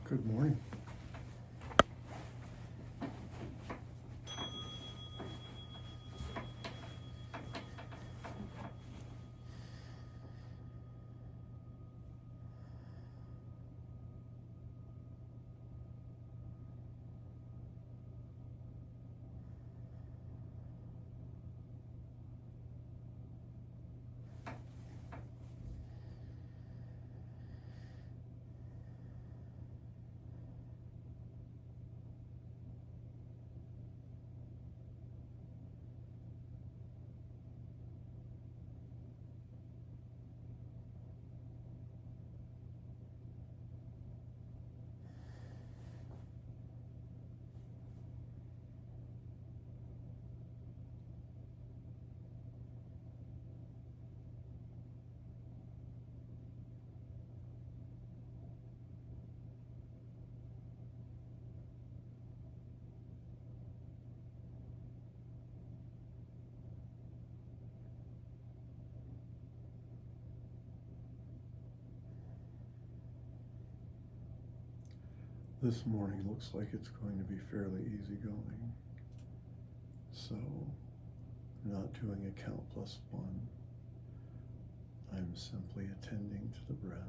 Good morning. This morning looks like it's going to be fairly easygoing. So, not doing a count plus one. I'm simply attending to the breath.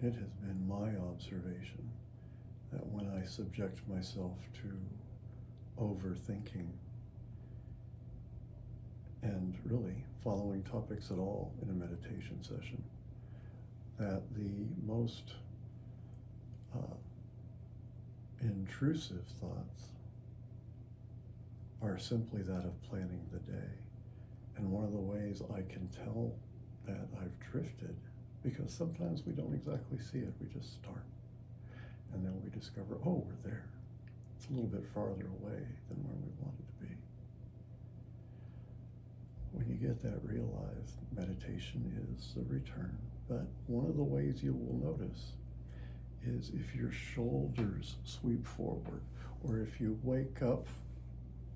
It has been my observation that when I subject myself to overthinking and really following topics at all in a meditation session, that the most intrusive thoughts are simply that of planning the day. And one of the ways I can tell that I've drifted, because sometimes we don't exactly see it, we just start. And then we discover, oh, we're there. It's a little bit farther away than where we wanted to be. When you get that realized, meditation is the return. But one of the ways you will notice is if your shoulders sweep forward, or if you wake up,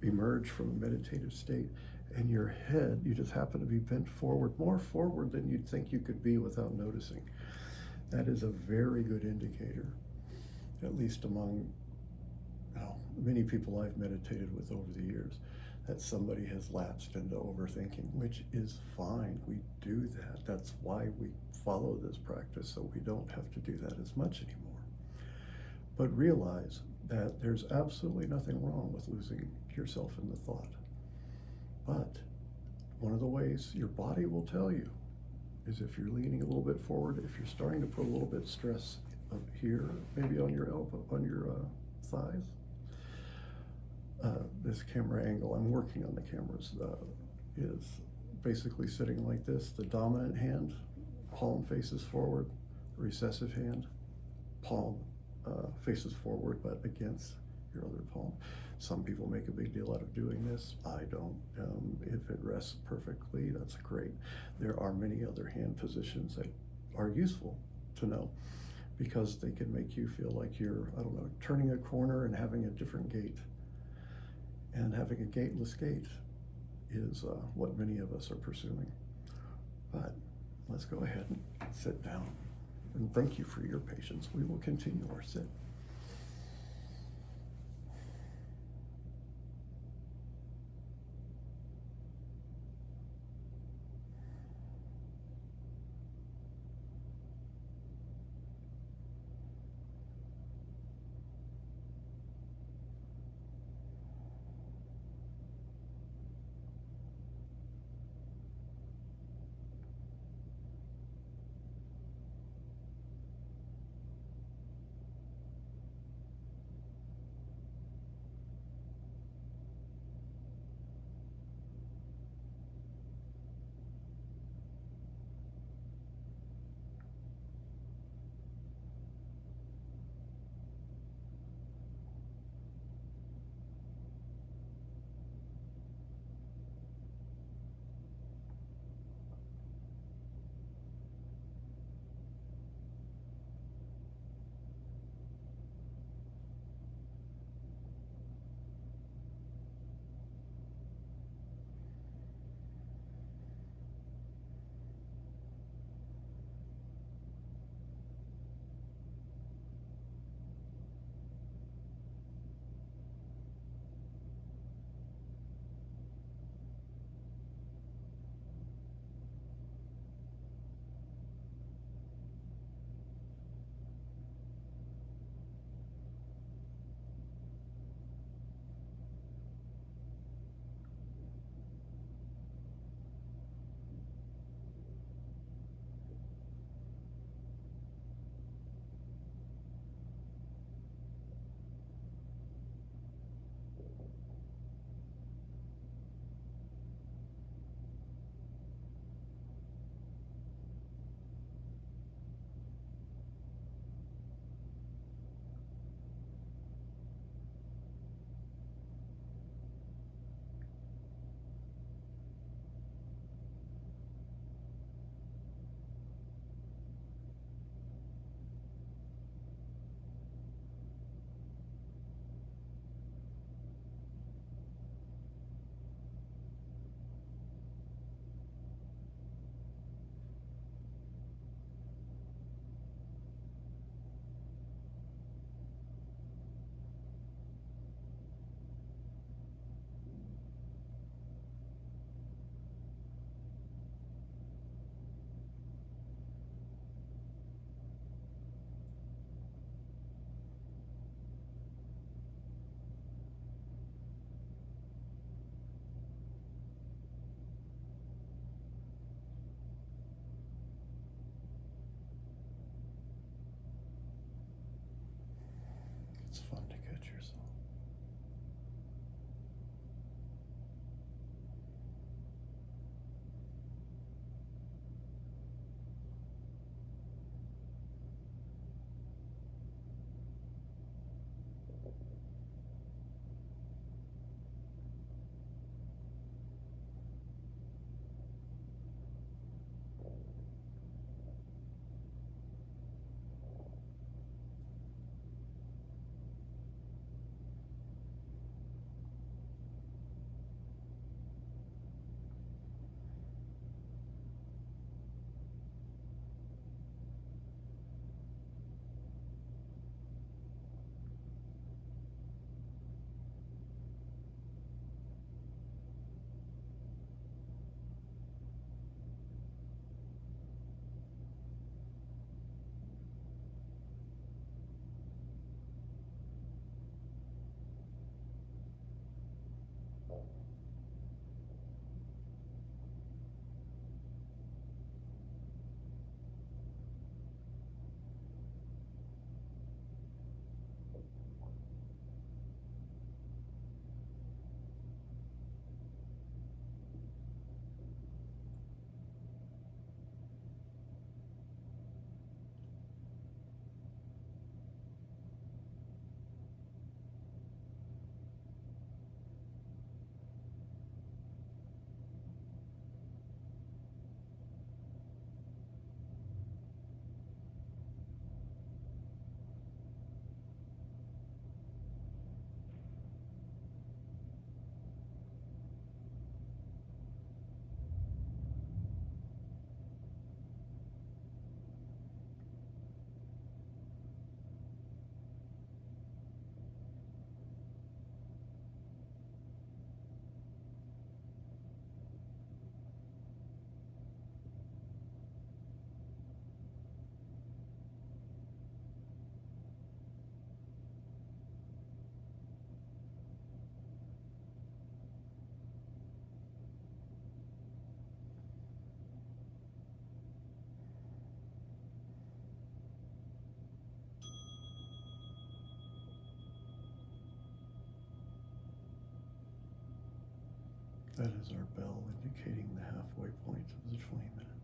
emerge from a meditative state, and your head, you just happen to be bent forward, more forward than you'd think you could be without noticing. That is a very good indicator, at least among many people I've meditated with over the years, that somebody has lapsed into overthinking, which is fine. We do that. That's why we follow this practice, so we don't have to do that as much anymore. But realize that there's absolutely nothing wrong with losing yourself in the thought. But one of the ways your body will tell you is if you're leaning a little bit forward, if you're starting to put a little bit of stress up here, maybe on your elbow, on your thighs. This camera angle, I'm working on the cameras, is basically sitting like this. The dominant hand, palm faces forward. The recessive hand, palm faces forward, but against your other palm. Some people make a big deal out of doing this. I don't. If it rests perfectly, that's great. There are many other hand positions that are useful to know because they can make you feel like you're, I don't know, turning a corner and having a different gait. And having a gateless gait is what many of us are pursuing. But let's go ahead and sit down. And thank you for your patience. We will continue our sit. it's fun to catch yourself. That is our bell indicating the halfway point of the 20 minutes.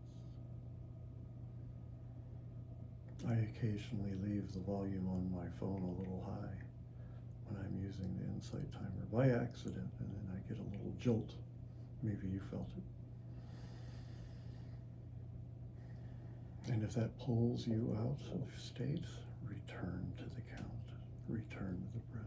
I occasionally leave the volume on my phone a little high when I'm using the Insight Timer by accident, and then I get a little jolt. Maybe you felt it. And if that pulls you out of state, return to the count, return to the breath.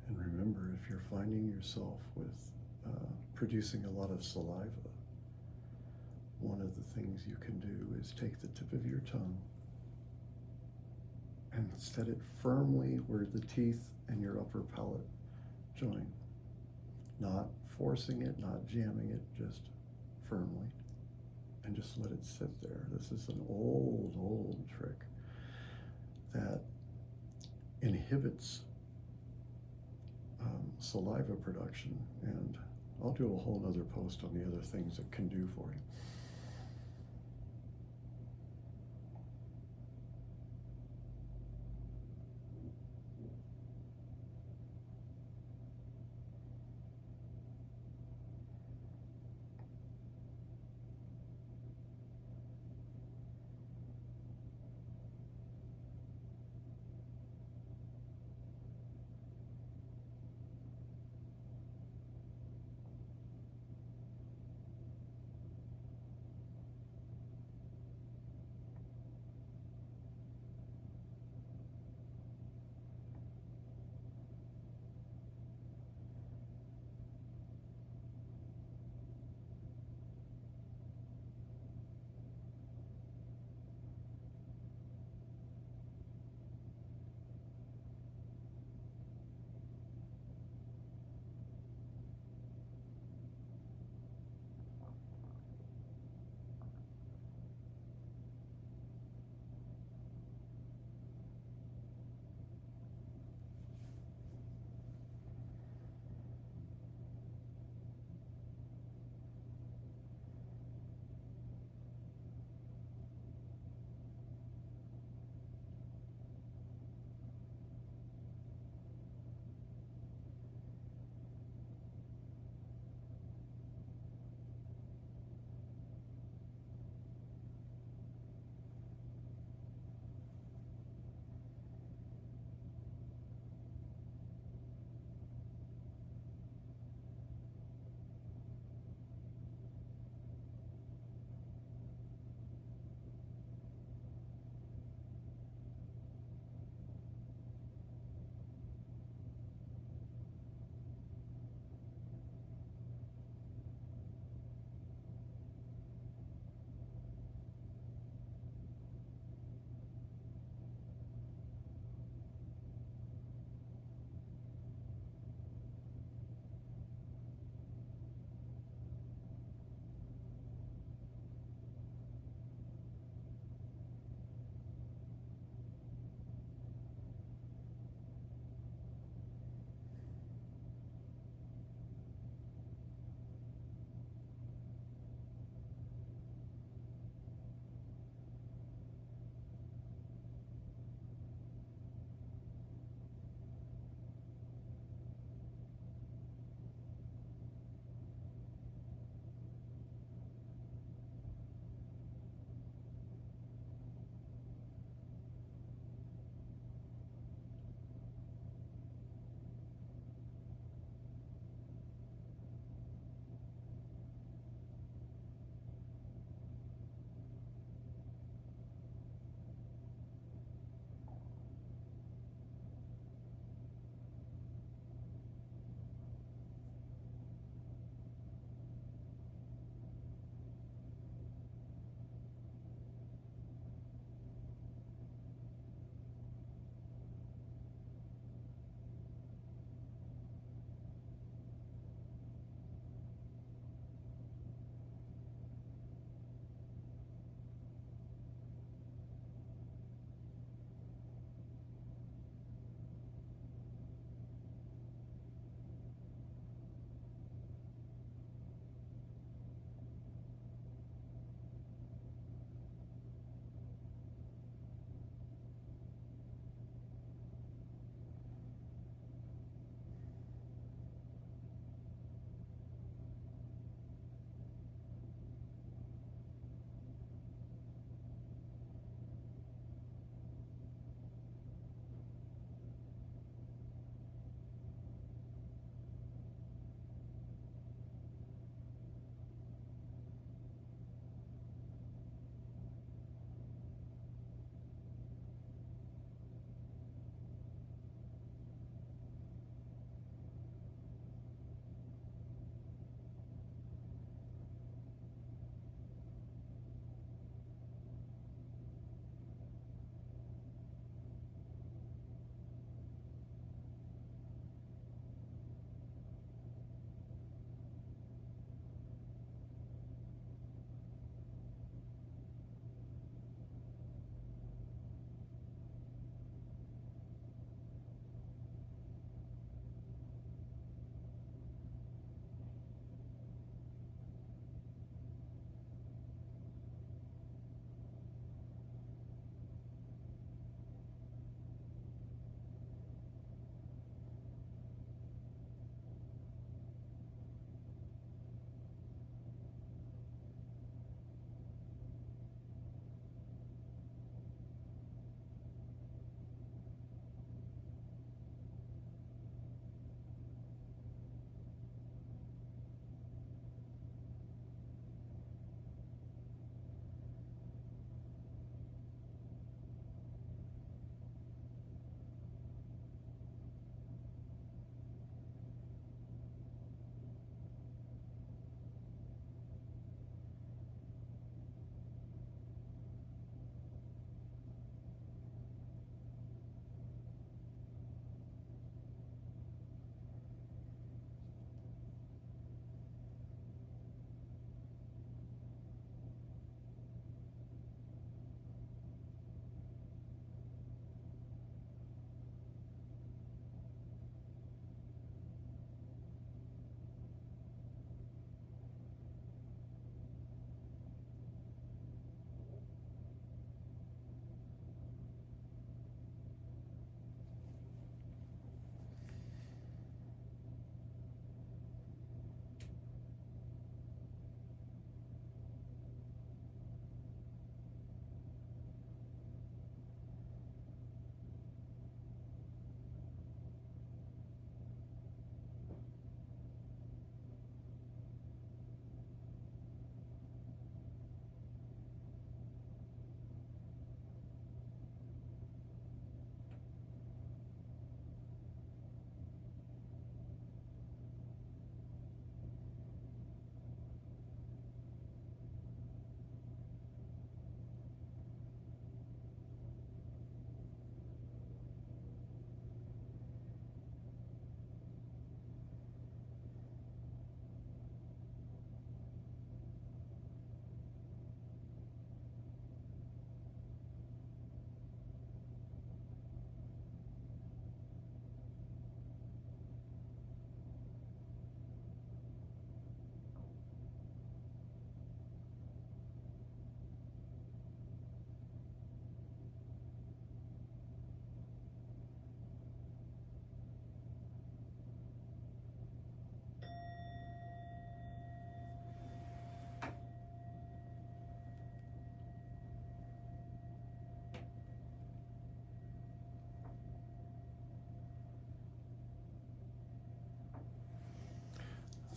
And remember, if you're finding yourself with producing a lot of saliva, one of the things you can do is take the tip of your tongue and set it firmly where the teeth and your upper palate join. Not forcing it, not jamming it, just firmly. And just let it sit there. This is an old trick that inhibits saliva production, and I'll do a whole nother post on the other things it can do for you.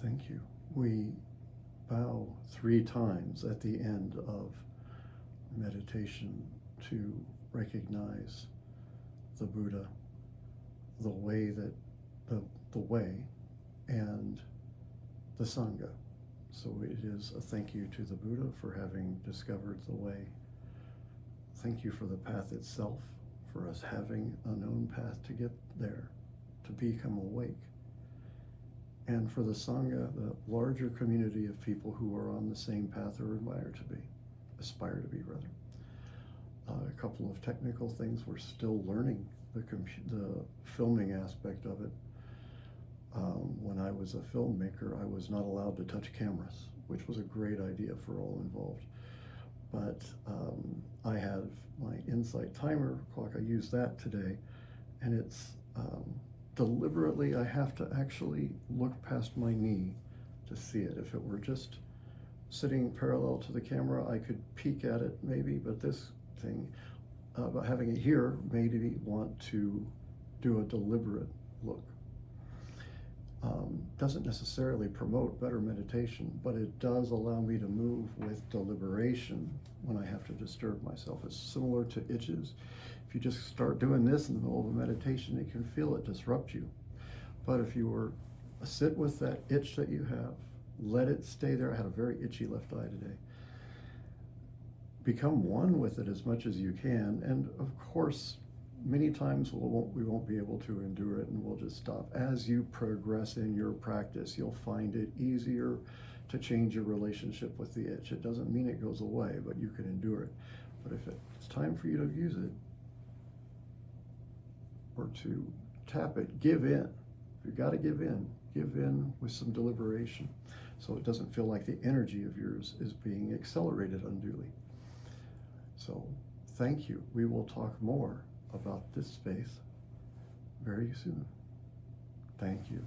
Thank you. We bow 3 times at the end of meditation to recognize the Buddha, the way that the way, and the Sangha. So it is a thank you to the Buddha for having discovered the way. Thank you for the path itself, for us having a known path to get there, to become awake. And for the Sangha, the larger community of people who are on the same path or aspire to be rather. A couple of technical things, we're still learning the filming aspect of it. When I was a filmmaker, I was not allowed to touch cameras, which was a great idea for all involved. But I have my Insight timer clock. I use that today, and it's deliberately, I have to actually look past my knee to see it. If it were just sitting parallel to the camera, I could peek at it maybe, but this thing, about having it here made me want to do a deliberate look. Doesn't necessarily promote better meditation, but it does allow me to move with deliberation when I have to disturb myself. It's similar to itches. If you just start doing this in the middle of a meditation, you can feel it disrupt you. But if you were sit with that itch that you have, let it stay there. I had a very itchy left eye today. Become one with it as much as you can, and of course, many times we won't be able to endure it, and we'll just stop. As you progress in your practice, you'll find it easier to change your relationship with the itch. It doesn't mean it goes away, but you can endure it. But if it's time for you to use it, or to tap it, give in. You've got to give in with some deliberation, so it doesn't feel like the energy of yours is being accelerated unduly. So thank you. We will talk more about this space very soon. Thank you.